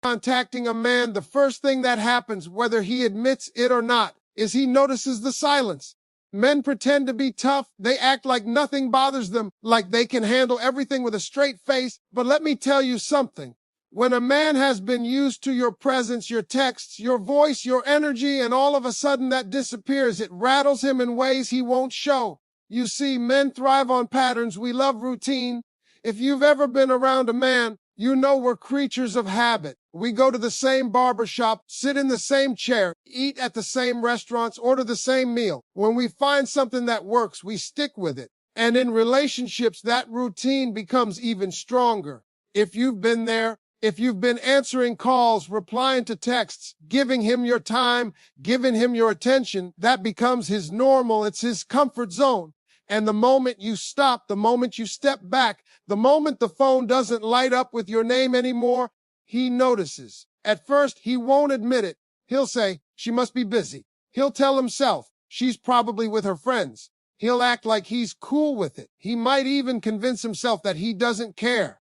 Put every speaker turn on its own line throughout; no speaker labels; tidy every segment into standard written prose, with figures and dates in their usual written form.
contacting a man, the first thing that happens, whether he admits it or not, is he notices the silence. Men pretend to be tough. They act like nothing bothers them, like they can handle everything with a straight face. But let me tell you something. When a man has been used to your presence, your texts, your voice, your energy, and all of a sudden that disappears, it rattles him in ways he won't show. You see, men thrive on patterns. We love routine. If you've ever been around a man, you know we're creatures of habit. We go to the same barber shop, sit in the same chair, eat at the same restaurants, order the same meal. When we find something that works, we stick with it. And in relationships, that routine becomes even stronger. If you've been there, if you've been answering calls, replying to texts, giving him your time, giving him your attention, that becomes his normal. It's his comfort zone. And the moment you stop, the moment you step back, the moment the phone doesn't light up with your name anymore, he notices. At first, he won't admit it. He'll say, she must be busy. He'll tell himself, she's probably with her friends. He'll act like he's cool with it. He might even convince himself that he doesn't care.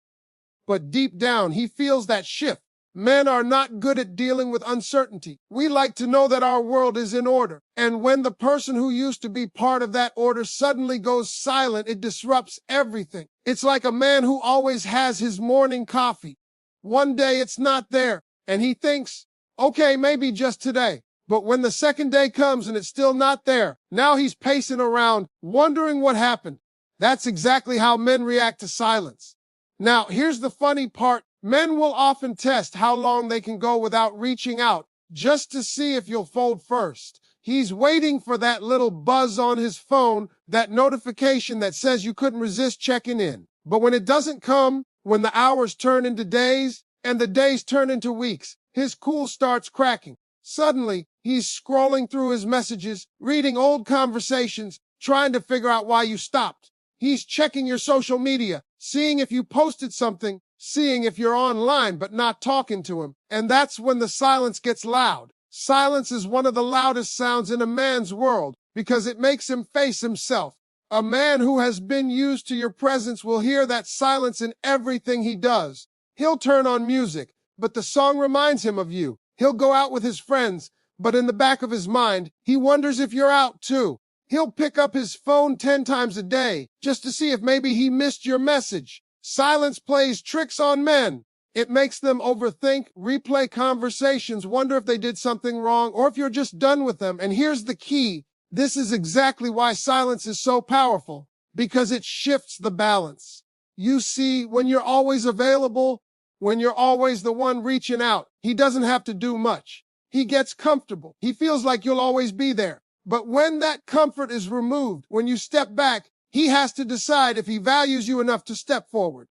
But deep down, he feels that shift. Men are not good at dealing with uncertainty. We like to know that our world is in order. And when the person who used to be part of that order suddenly goes silent, it disrupts everything. It's like a man who always has his morning coffee. One day it's not there, and he thinks, okay, maybe just today. But when the second day comes and it's still not there, now he's pacing around, wondering what happened. That's exactly how men react to silence. Now, here's the funny part. Men will often test how long they can go without reaching out, just to see if you'll fold first. He's waiting for that little buzz on his phone, that notification that says you couldn't resist checking in. But when it doesn't come, when the hours turn into days, and the days turn into weeks, his cool starts cracking. Suddenly, he's scrolling through his messages, reading old conversations, trying to figure out why you stopped. He's checking your social media, seeing if you posted something, seeing if you're online but not talking to him. And that's when the silence gets loud. Silence is one of the loudest sounds in a man's world because it makes him face himself. A man who has been used to your presence will hear that silence in everything he does. He'll turn on music, but the song reminds him of you. He'll go out with his friends, but in the back of his mind, he wonders if you're out too. He'll pick up his phone 10 times a day just to see if maybe he missed your message. Silence plays tricks on men. It makes them overthink, replay conversations, wonder if they did something wrong or if you're just done with them. And here's the key. This is exactly why silence is so powerful, because it shifts the balance. You see, when you're always available, when you're always the one reaching out, he doesn't have to do much. He gets comfortable. He feels like you'll always be there. But when that comfort is removed, when you step back, he has to decide if he values you enough to step forward.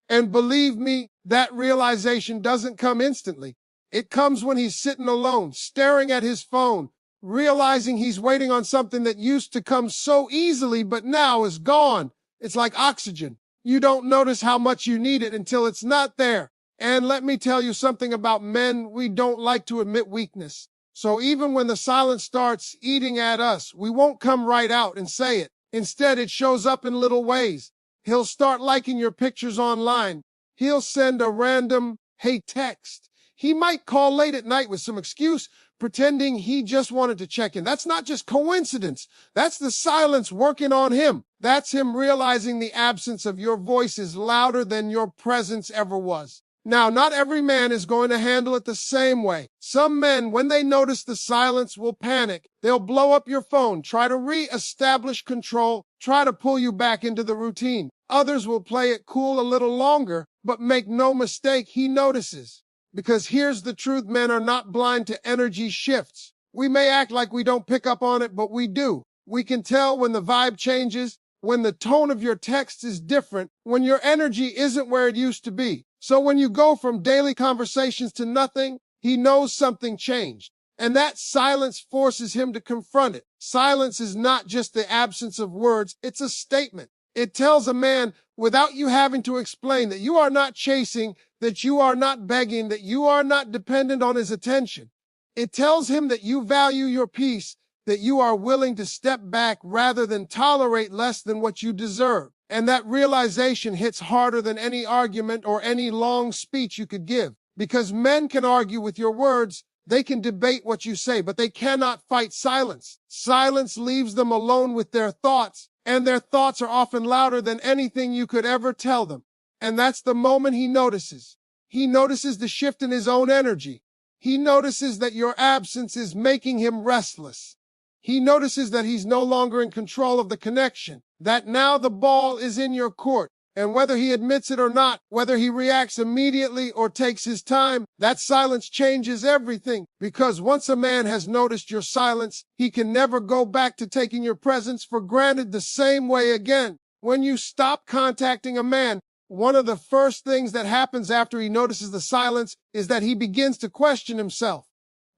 And believe me, that realization doesn't come instantly. It comes when he's sitting alone, staring at his phone, realizing he's waiting on something that used to come so easily, but now is gone. It's like oxygen. You don't notice how much you need it until it's not there. And let me tell you something about men. We don't like to admit weakness. So even when the silence starts eating at us, we won't come right out and say it. Instead, it shows up in little ways. He'll start liking your pictures online. He'll send a random, hey, text. He might call late at night with some excuse, pretending he just wanted to check in. That's not just coincidence. That's the silence working on him. That's him realizing the absence of your voice is louder than your presence ever was. Now, not every man is going to handle it the same way. Some men, when they notice the silence, will panic. They'll blow up your phone, try to re-establish control, try to pull you back into the routine. Others will play it cool a little longer, but make no mistake, he notices. Because here's the truth, men are not blind to energy shifts. We may act like we don't pick up on it, but we do. We can tell when the vibe changes, when the tone of your text is different, when your energy isn't where it used to be. So when you go from daily conversations to nothing, he knows something changed. And that silence forces him to confront it. Silence is not just the absence of words, it's a statement. It tells a man, without you having to explain, that you are not chasing, that you are not begging, that you are not dependent on his attention. It tells him that you value your peace, that you are willing to step back rather than tolerate less than what you deserve. And that realization hits harder than any argument or any long speech you could give. Because men can argue with your words, they can debate what you say, but they cannot fight silence. Silence leaves them alone with their thoughts, and their thoughts are often louder than anything you could ever tell them. And that's the moment he notices. He notices the shift in his own energy. He notices that your absence is making him restless. He notices that he's no longer in control of the connection, that now the ball is in your court. And whether he admits it or not, whether he reacts immediately or takes his time, that silence changes everything. Because once a man has noticed your silence, he can never go back to taking your presence for granted the same way again. When you stop contacting a man, one of the first things that happens after he notices the silence is that he begins to question himself.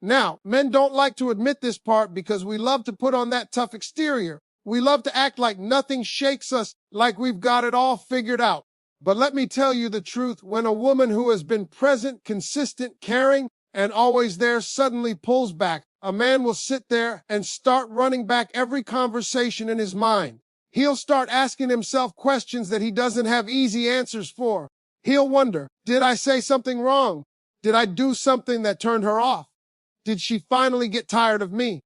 Now, men don't like to admit this part because we love to put on that tough exterior. We love to act like nothing shakes us, like we've got it all figured out. But let me tell you the truth, when a woman who has been present, consistent, caring, and always there suddenly pulls back, a man will sit there and start running back every conversation in his mind. He'll start asking himself questions that he doesn't have easy answers for. He'll wonder, did I say something wrong? Did I do something that turned her off? Did she finally get tired of me?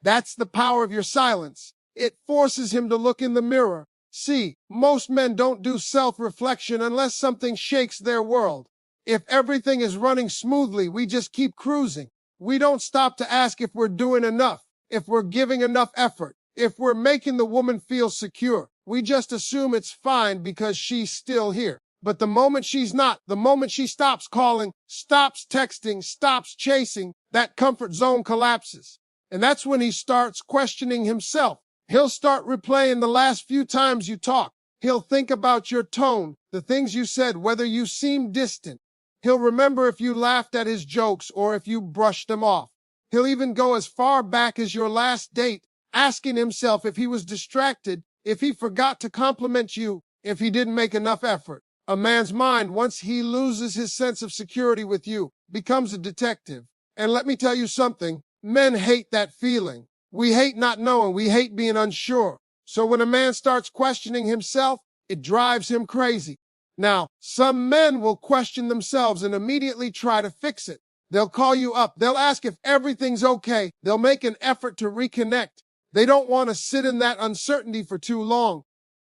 That's the power of your silence. It forces him to look in the mirror. See, most men don't do self-reflection unless something shakes their world. If everything is running smoothly, we just keep cruising. We don't stop to ask if we're doing enough, if we're giving enough effort, if we're making the woman feel secure. We just assume it's fine because she's still here. But the moment she's not, the moment she stops calling, stops texting, stops chasing, that comfort zone collapses. And that's when he starts questioning himself. He'll start replaying the last few times you talked. He'll think about your tone, the things you said, whether you seemed distant. He'll remember if you laughed at his jokes or if you brushed them off. He'll even go as far back as your last date, asking himself if he was distracted, if he forgot to compliment you, if he didn't make enough effort. A man's mind, once he loses his sense of security with you, becomes a detective. And let me tell you something, men hate that feeling. We hate not knowing. We hate being unsure. So when a man starts questioning himself, it drives him crazy. Now, some men will question themselves and immediately try to fix it. They'll call you up. They'll ask if everything's okay. They'll make an effort to reconnect. They don't want to sit in that uncertainty for too long.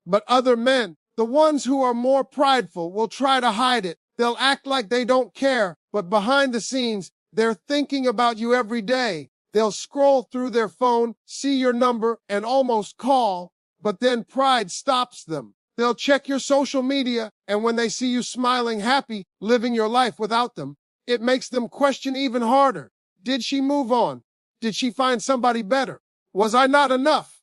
But other men, the ones who are more prideful, will try to hide it. They'll act like they don't care, but behind the scenes, they're thinking about you every day. They'll scroll through their phone, see your number, and almost call, but then pride stops them. They'll check your social media, and when they see you smiling, happy, living your life without them, it makes them question even harder. Did she move on? Did she find somebody better? Was I not enough?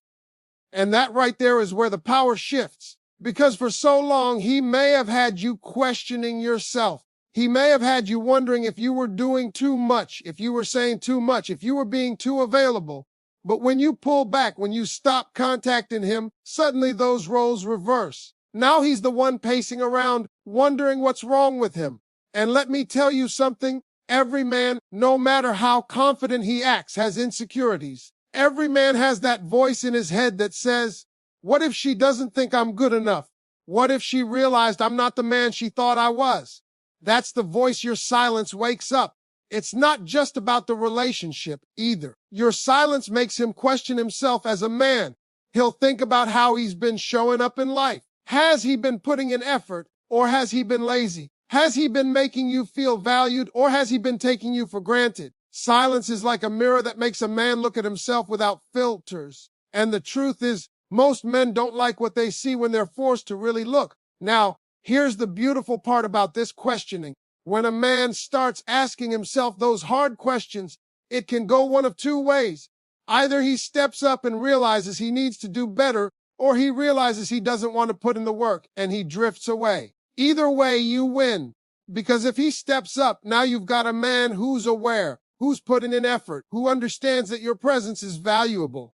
And that right there is where the power shifts. Because for so long, he may have had you questioning yourself. He may have had you wondering if you were doing too much, if you were saying too much, if you were being too available. But when you pull back, when you stop contacting him, suddenly those roles reverse. Now he's the one pacing around, wondering what's wrong with him. And let me tell you something, every man, no matter how confident he acts, has insecurities. Every man has that voice in his head that says, what if she doesn't think I'm good enough? What if she realized I'm not the man she thought I was? That's the voice your silence wakes up. It's not just about the relationship either. Your silence makes him question himself as a man. He'll think about how he's been showing up in life. Has he been putting in effort, or has he been lazy? Has he been making you feel valued, or has he been taking you for granted? Silence is like a mirror that makes a man look at himself without filters. And the truth is, most men don't like what they see when they're forced to really look. Now, here's the beautiful part about this questioning. When a man starts asking himself those hard questions, it can go one of two ways. Either he steps up and realizes he needs to do better, or he realizes he doesn't want to put in the work and he drifts away. Either way, you win. Because if he steps up, now you've got a man who's aware, who's putting in effort, who understands that your presence is valuable.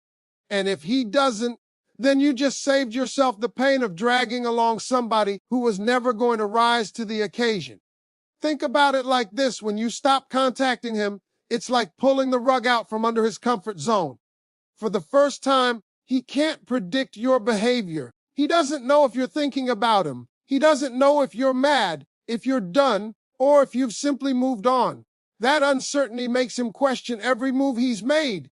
And if he doesn't, then you just saved yourself the pain of dragging along somebody who was never going to rise to the occasion. Think about it like this. When you stop contacting him, it's like pulling the rug out from under his comfort zone. For the first time, he can't predict your behavior. He doesn't know if you're thinking about him. He doesn't know if you're mad, if you're done, or if you've simply moved on. That uncertainty makes him question every move he's made.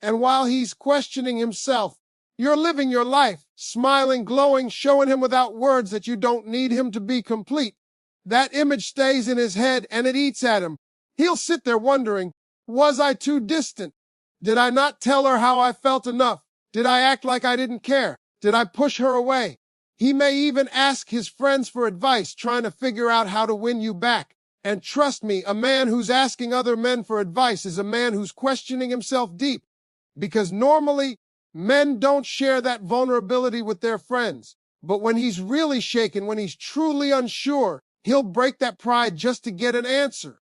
And while he's questioning himself, you're living your life, smiling, glowing, showing him without words that you don't need him to be complete. That image stays in his head and it eats at him. He'll sit there wondering, was I too distant? Did I not tell her how I felt enough? Did I act like I didn't care? Did I push her away? He may even ask his friends for advice, trying to figure out how to win you back. And trust me, a man who's asking other men for advice is a man who's questioning himself deep. Because normally, men don't share that vulnerability with their friends. But when he's really shaken, when he's truly unsure, he'll break that pride just to get an answer.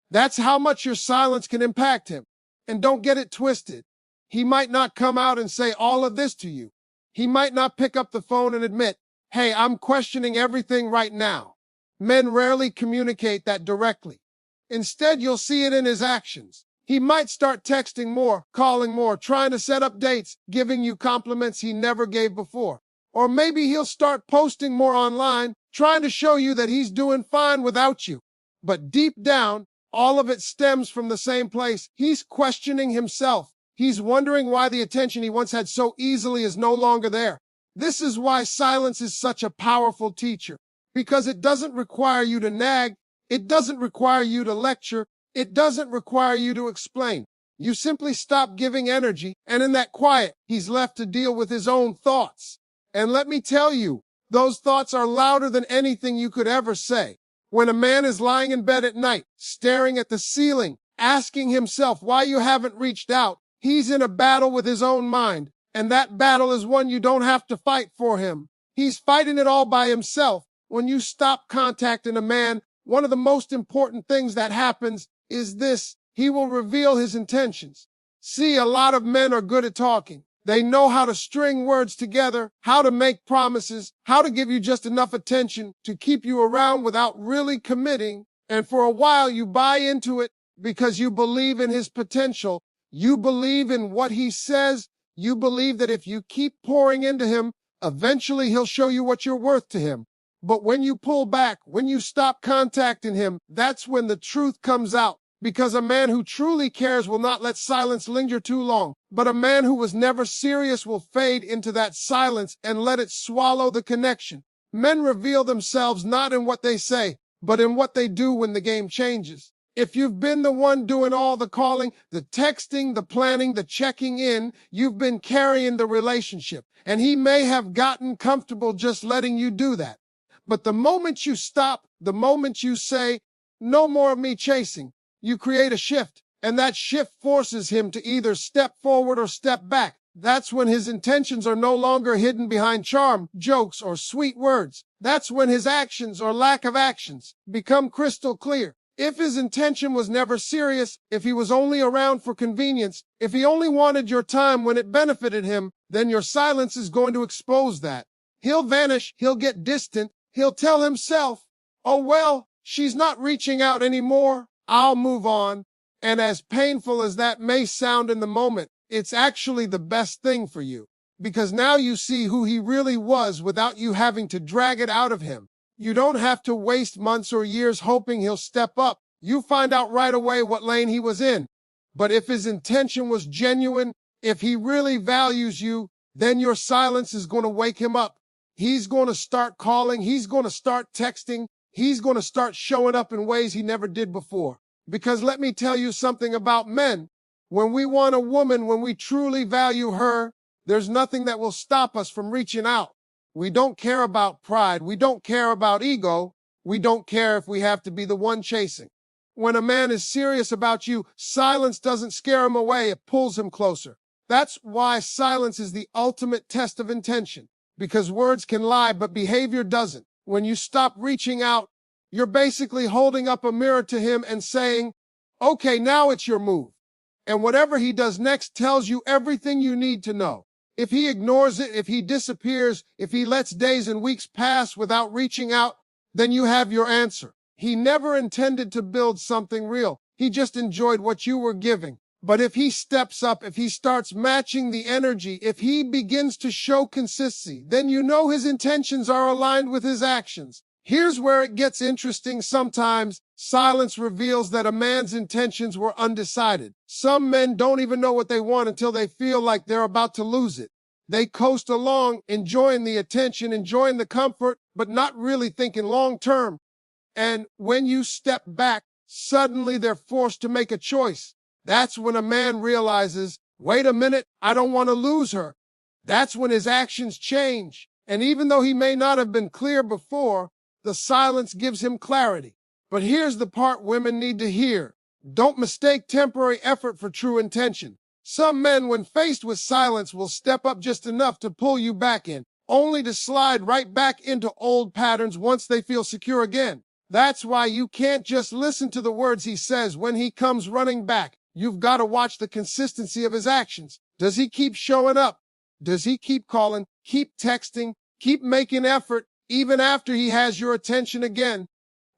That's how much your silence can impact him. And don't get it twisted. He might not come out and say all of this to you. He might not pick up the phone and admit, hey, I'm questioning everything right now. Men rarely communicate that directly. Instead, you'll see it in his actions. He might start texting more, calling more, trying to set up dates, giving you compliments he never gave before. Or maybe he'll start posting more online, trying to show you that he's doing fine without you. But deep down, all of it stems from the same place. He's questioning himself. He's wondering why the attention he once had so easily is no longer there. This is why silence is such a powerful teacher. Because it doesn't require you to nag. It doesn't require you to lecture. It doesn't require you to explain. You simply stop giving energy, and in that quiet, he's left to deal with his own thoughts. And let me tell you, those thoughts are louder than anything you could ever say. When a man is lying in bed at night, staring at the ceiling, asking himself why you haven't reached out, he's in a battle with his own mind, and that battle is one you don't have to fight for him. He's fighting it all by himself. When you stop contacting a man, one of the most important things that happens is this: he will reveal his intentions. See, a lot of men are good at talking. They know how to string words together, how to make promises, how to give you just enough attention to keep you around without really committing. And for a while you buy into it because you believe in his potential. You believe in what he says. You believe that if you keep pouring into him, eventually he'll show you what you're worth to him. But when you pull back, when you stop contacting him, that's when the truth comes out. Because a man who truly cares will not let silence linger too long. But a man who was never serious will fade into that silence and let it swallow the connection. Men reveal themselves not in what they say, but in what they do when the game changes. If you've been the one doing all the calling, the texting, the planning, the checking in, you've been carrying the relationship. And he may have gotten comfortable just letting you do that. But the moment you stop, the moment you say, no more of me chasing, you create a shift, and that shift forces him to either step forward or step back. That's when his intentions are no longer hidden behind charm, jokes, or sweet words. That's when his actions or lack of actions become crystal clear. If his intention was never serious, if he was only around for convenience, if he only wanted your time when it benefited him, then your silence is going to expose that. He'll vanish, he'll get distant, he'll tell himself, oh well, she's not reaching out anymore. I'll move on. And as painful as that may sound in the moment, it's actually the best thing for you. Because now you see who he really was without you having to drag it out of him. You don't have to waste months or years hoping he'll step up. You find out right away what lane he was in. But if his intention was genuine, if he really values you, then your silence is going to wake him up. He's going to start calling. He's going to start texting. He's going to start showing up in ways he never did before. Because let me tell you something about men. When we want a woman, when we truly value her, there's nothing that will stop us from reaching out. We don't care about pride. We don't care about ego. We don't care if we have to be the one chasing. When a man is serious about you, silence doesn't scare him away. It pulls him closer. That's why silence is the ultimate test of intention. Because words can lie, but behavior doesn't. When you stop reaching out, you're basically holding up a mirror to him and saying, okay, now it's your move. And whatever he does next tells you everything you need to know. If he ignores it, if he disappears, if he lets days and weeks pass without reaching out, then you have your answer. He never intended to build something real. He just enjoyed what you were giving. But if he steps up, if he starts matching the energy, if he begins to show consistency, then you know his intentions are aligned with his actions. Here's where it gets interesting. Sometimes silence reveals that a man's intentions were undecided. Some men don't even know what they want until they feel like they're about to lose it. They coast along, enjoying the attention, enjoying the comfort, but not really thinking long term. And when you step back, suddenly they're forced to make a choice. That's when a man realizes, wait a minute, I don't want to lose her. That's when his actions change. And even though he may not have been clear before, the silence gives him clarity. But here's the part women need to hear. Don't mistake temporary effort for true intention. Some men, when faced with silence, will step up just enough to pull you back in, only to slide right back into old patterns once they feel secure again. That's why you can't just listen to the words he says when he comes running back. You've got to watch the consistency of his actions. Does he keep showing up? Does he keep calling, keep texting, keep making effort, even after he has your attention again?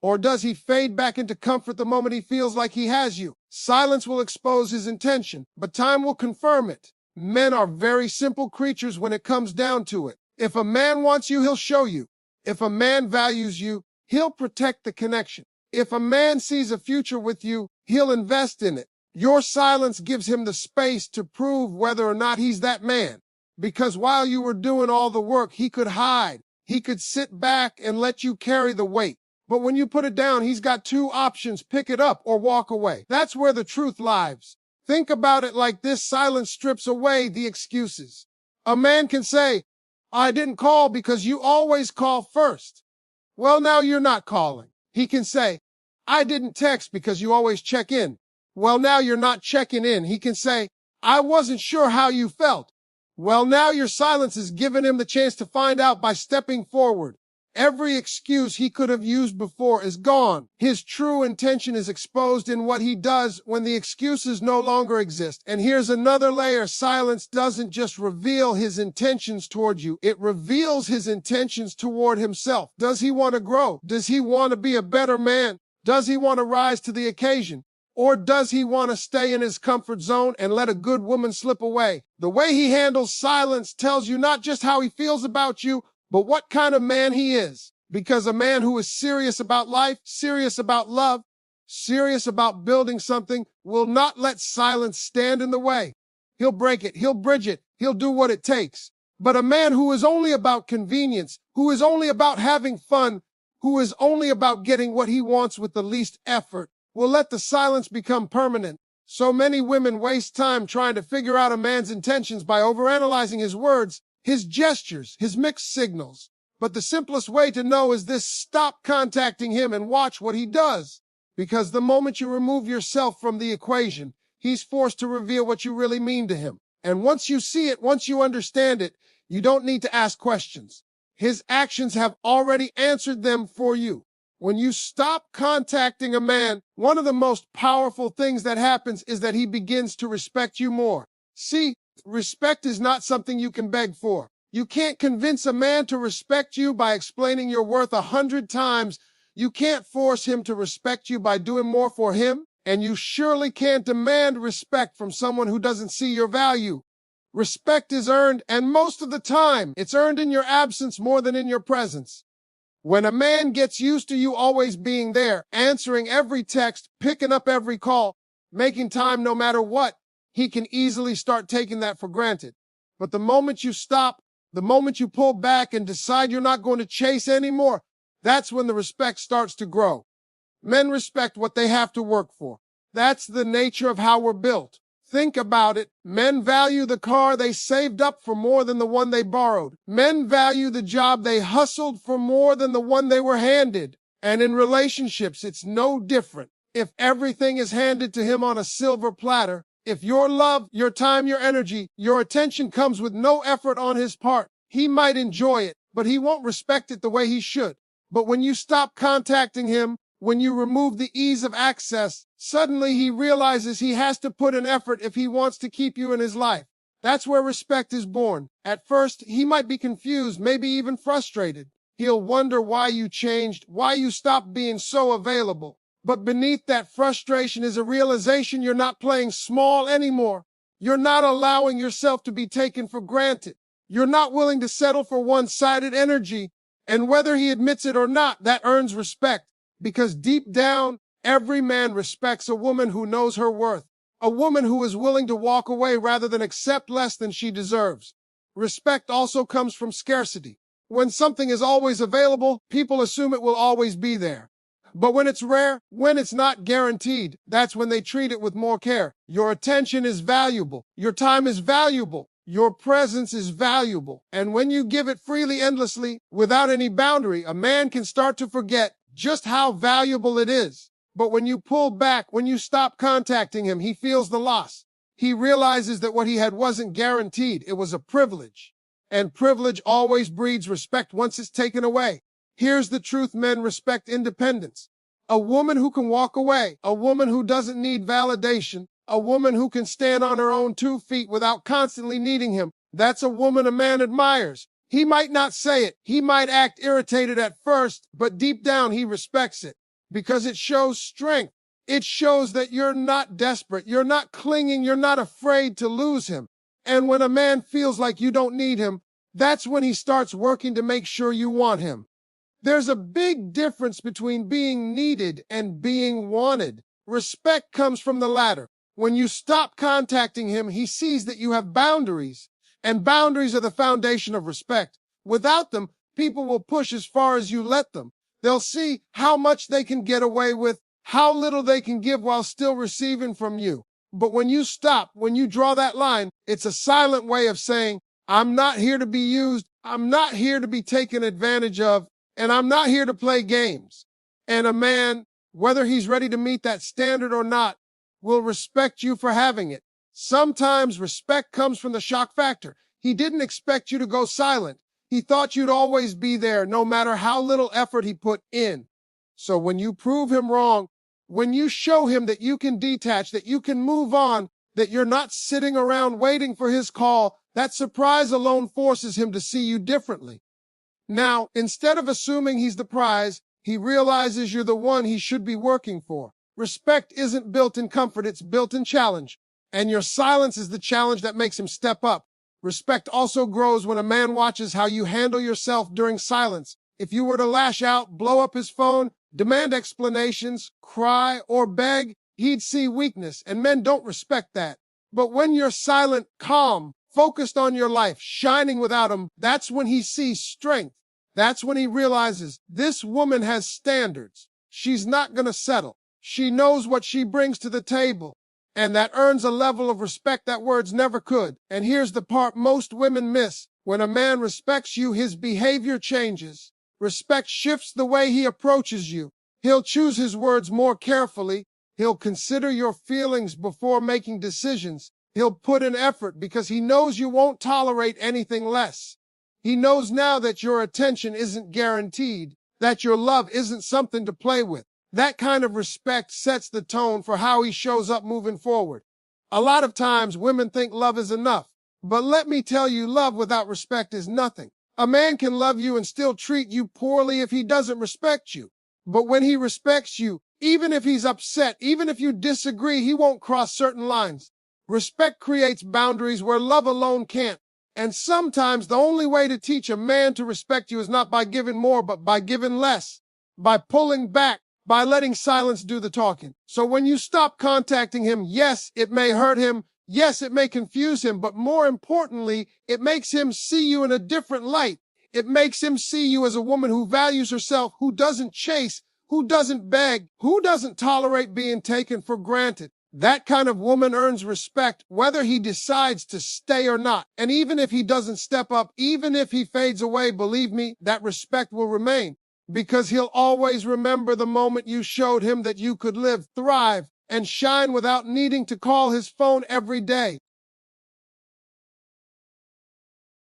Or does he fade back into comfort the moment he feels like he has you? Silence will expose his intention, but time will confirm it. Men are very simple creatures when it comes down to it. If a man wants you, he'll show you. If a man values you, he'll protect the connection. If a man sees a future with you, he'll invest in it. Your silence gives him the space to prove whether or not he's that man. Because while you were doing all the work, he could hide. He could sit back and let you carry the weight. But when you put it down, he's got two options: pick it up or walk away. That's where the truth lies. Think about it like this: silence strips away the excuses. A man can say, I didn't call because you always call first. Well, now you're not calling. He can say, I didn't text because you always check in. Well, now you're not checking in. He can say, I wasn't sure how you felt. Well, now your silence is giving him the chance to find out by stepping forward. Every excuse he could have used before is gone. His true intention is exposed in what he does when the excuses no longer exist. And here's another layer. Silence doesn't just reveal his intentions toward you. It reveals his intentions toward himself. Does he want to grow? Does he want to be a better man? Does he want to rise to the occasion? Or does he want to stay in his comfort zone and let a good woman slip away? The way he handles silence tells you not just how he feels about you, but what kind of man he is. Because a man who is serious about life, serious about love, serious about building something, will not let silence stand in the way. He'll break it, he'll bridge it, he'll do what it takes. But a man who is only about convenience, who is only about having fun, who is only about getting what he wants with the least effort, will let the silence become permanent. So many women waste time trying to figure out a man's intentions by overanalyzing his words, his gestures, his mixed signals. But the simplest way to know is this: stop contacting him and watch what he does. Because the moment you remove yourself from the equation, he's forced to reveal what you really mean to him. And once you see it, once you understand it, you don't need to ask questions. His actions have already answered them for you. When you stop contacting a man, one of the most powerful things that happens is that he begins to respect you more. See, respect is not something you can beg for. You can't convince a man to respect you by explaining your worth 100 times. You can't force him to respect you by doing more for him. And you surely can't demand respect from someone who doesn't see your value. Respect is earned, and most of the time, it's earned in your absence more than in your presence. When a man gets used to you always being there, answering every text, picking up every call, making time no matter what, he can easily start taking that for granted. But the moment you stop, the moment you pull back and decide you're not going to chase anymore, that's when the respect starts to grow. Men respect what they have to work for. That's the nature of how we're built. Think about it. Men value the car they saved up for more than the one they borrowed. Men value the job they hustled for more than the one they were handed. And in relationships, it's no different. If everything is handed to him on a silver platter, if your love, your time, your energy, your attention comes with no effort on his part, he might enjoy it, but he won't respect it the way he should. But when you stop contacting him, when you remove the ease of access, suddenly he realizes he has to put an effort if he wants to keep you in his life. That's where respect is born. At first, he might be confused, maybe even frustrated. He'll wonder why you changed, why you stopped being so available. But beneath that frustration is a realization you're not playing small anymore. You're not allowing yourself to be taken for granted. You're not willing to settle for one-sided energy. And whether he admits it or not, that earns respect. Because deep down, every man respects a woman who knows her worth. A woman who is willing to walk away rather than accept less than she deserves. Respect also comes from scarcity. When something is always available, people assume it will always be there. But when it's rare, when it's not guaranteed, that's when they treat it with more care. Your attention is valuable. Your time is valuable. Your presence is valuable. And when you give it freely, endlessly, without any boundary, a man can start to forget just how valuable it is. But when you pull back, when you stop contacting him, he feels the loss. He realizes that what he had wasn't guaranteed. It was a privilege. And privilege always breeds respect once it's taken away. Here's the truth: men respect independence. A woman who can walk away, a woman who doesn't need validation, a woman who can stand on her own 2 feet without constantly needing him, that's a woman a man admires. He might not say it, he might act irritated at first, but deep down he respects it because it shows strength. It shows that you're not desperate, you're not clinging, you're not afraid to lose him. And when a man feels like you don't need him, that's when he starts working to make sure you want him. There's a big difference between being needed and being wanted. Respect comes from the latter. When you stop contacting him, he sees that you have boundaries, and boundaries are the foundation of respect. Without them, people will push as far as you let them. They'll see how much they can get away with, how little they can give while still receiving from you. But when you stop, when you draw that line, it's a silent way of saying, I'm not here to be used, I'm not here to be taken advantage of, and I'm not here to play games. And a man, whether he's ready to meet that standard or not, will respect you for having it. Sometimes respect comes from the shock factor. He didn't expect you to go silent. He thought you'd always be there, no matter how little effort he put in. So when you prove him wrong, when you show him that you can detach, that you can move on, that you're not sitting around waiting for his call, that surprise alone forces him to see you differently. Now, instead of assuming he's the prize, he realizes you're the one he should be working for. Respect isn't built in comfort, it's built in challenge. And your silence is the challenge that makes him step up. Respect also grows when a man watches how you handle yourself during silence. If you were to lash out, blow up his phone, demand explanations, cry, or beg, he'd see weakness, and men don't respect that. But when you're silent, calm, focused on your life, shining without him, that's when he sees strength. That's when he realizes this woman has standards. She's not going to settle. She knows what she brings to the table. And that earns a level of respect that words never could. And here's the part most women miss. When a man respects you, his behavior changes. Respect shifts the way he approaches you. He'll choose his words more carefully. He'll consider your feelings before making decisions. He'll put in effort because he knows you won't tolerate anything less. He knows now that your attention isn't guaranteed, that your love isn't something to play with. That kind of respect sets the tone for how he shows up moving forward. A lot of times women think love is enough, but let me tell you, love without respect is nothing. A man can love you and still treat you poorly if he doesn't respect you. But when he respects you, even if he's upset, even if you disagree, he won't cross certain lines. Respect creates boundaries where love alone can't. And sometimes the only way to teach a man to respect you is not by giving more, but by giving less, by pulling back, by letting silence do the talking. So when you stop contacting him, yes, it may hurt him. Yes, it may confuse him, but more importantly, it makes him see you in a different light. It makes him see you as a woman who values herself, who doesn't chase, who doesn't beg, who doesn't tolerate being taken for granted. That kind of woman earns respect whether he decides to stay or not. And even if he doesn't step up, even if he fades away, believe me, that respect will remain. Because he'll always remember the moment you showed him that you could live, thrive, and shine without needing to call his phone every day.